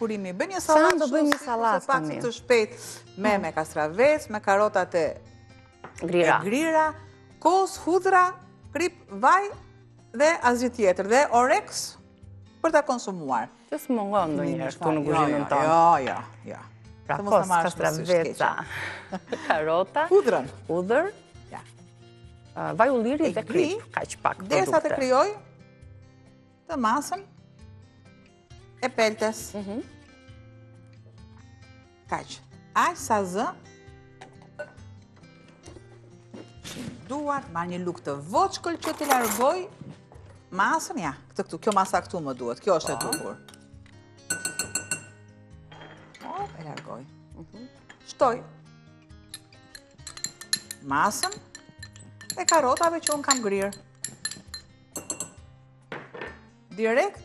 kurimi. Bën një sallatë. Do bëjmë një sallatë pak të shpejt me kastravec, me karotat e grira, kos, hudhra, krip, vaj dhe asgjë tjetër dhe oreks për ta konsumuar. Që s'mungon ndonjëherë këtu në kuzhinën tonë. Jo. Pra kos, kastraveca, karota, hudhër, vaj ulliri dhe krip, kaq pak produkte. Derisa të krijoj të masën e peltes. Kaq. Aq sa zë. Duart, marr një lugë të voçkël që të largoj masën, ja, këtu, kjo masa këtu më duhet, kjo është e duhur. E largoj. Shtoj masën e karotave që unë kam grirë. Direkt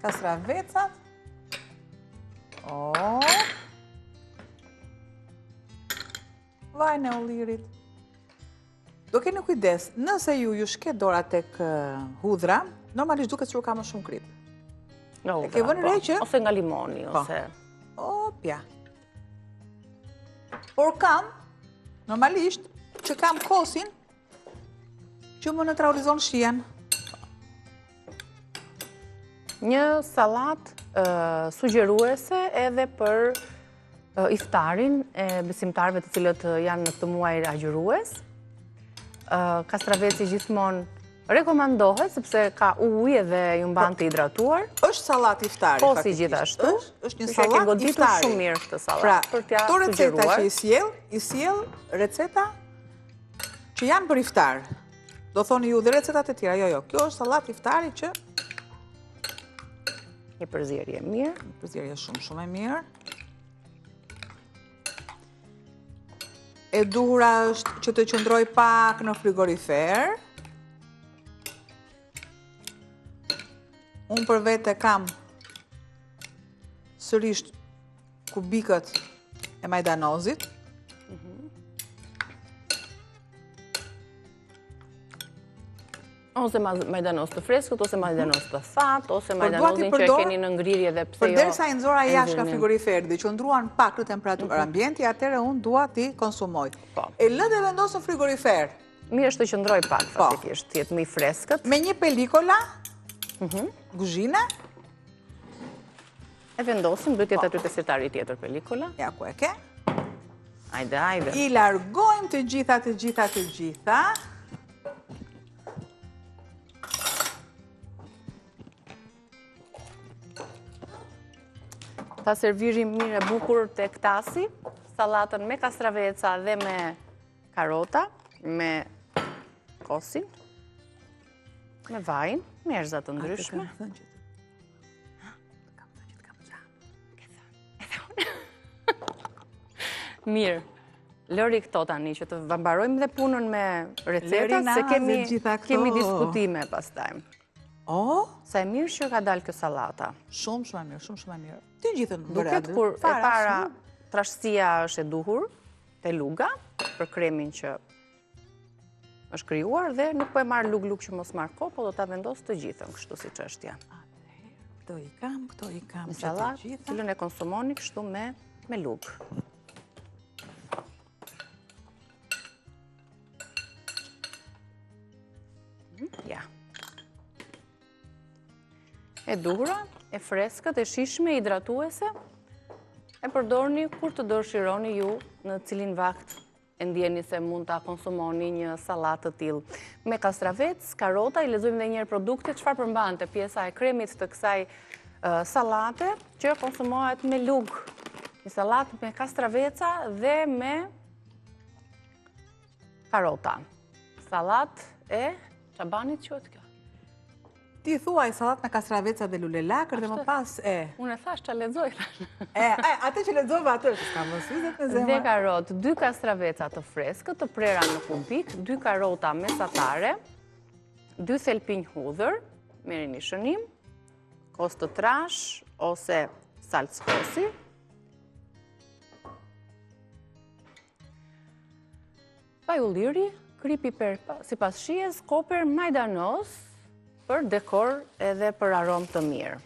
kastravecat. Vajin e ullirit. Do keni kujdes, nëse ju shket dora tek hudhra, normalisht duket që ka më shumë krip. E ke vënë re që? Ose nga limoni, ose... Opja. Por kam, normalisht, që kam kosin që më neutralizon shien. Një salat sugjeruese edhe për iftarin e besimtarëve të cilët janë në këtë muaj agjërues. Kastraveci gjithmonë rekomandohet sepse ka ujë dhe ju mban të hidratuar. Është sallat iftari faktikisht. Po si gjithashtu. Është një sallat iftari. Shumë mirë këtë sallat për t'ia sugjeruar. Këto receta që i sjell receta që janë për iftar. Do thoni ju dhe recetat e tjera. Jo. Kjo është sallat iftari që një përzierje mirë. Një përzierje shumë e mirë. E duhura është që të qëndroj pak në frigorifer. Unë për vete kam sërish kubikët e majdanozit. Ose majdanoz të freskët, ose majdanoz të thatë, ose majdanozin që e keni në ngrirje dhe pse jo... Përderisa i nxora jashtë nga frigoriferi dhe që ndruan pak në temperaturë ambienti, atëherë unë dua t'i konsumoj. E lë dhe vendos në frigorifer. Mirë është të qëndroj pak, faktikisht, të jetë më i freskët. Me një pelikola, guzhine. E vendosim, duhet jetë aty te setari tjetër pelikola. Ja, ku e ke? Ajde. I largojmë të gjitha. Ta servirim mirë e bukur të këtasi, salatën me kastraveca dhe me karota, me kosin, me vajin, me erëza të ndryshme. Mirë, lëri këto tani që të mbarojmë dhe punën me recetat, se kemi diskutime pastaj. Sa e mirë që ka dalë kjo salata. Shumë e mirë. Ti gjithën duket kur e para trashësia është e duhur, te luga, për kremin që është krijuar dhe nuk po e marr lug që mos marr kohë, po do ta vendos të gjithën, kështu siç është ja. Këto i kam të gjitha. Sallatë, cilën e konsumoni kështu me lug. Ja. E duhura, e freskët, e shishme, hidratuese, e përdorni kur të dëshironi ju në cilin vakt e ndjeni se mund ta konsumoni një sallatë të tillë. Me kastravec, karota, i lexojmë edhe një herë produktet, çfarë përmbante pjesa e kremit të kësaj sallate që konsumohet me lug. Një sallatë me kastraveca dhe me karota. Sallatë e çabanit quhet kjo. Ti thuaj sallatë me kastraveca dhe lule lakër dhe më pas e... Unë e thash që lexoj. Atë që lexova atë, s'ka më sytet me zemër. Dhe karot, 2 kastraveca të freskët, të prera në kubik, 2 karota mesatare, 2 thelpinj hudhër, merrni shënim, kos të trash ose salcë kosi. Vaj ulliri, krip piper sipas shijes, koper, majdanoz, për dekor edhe për aromë të mirë.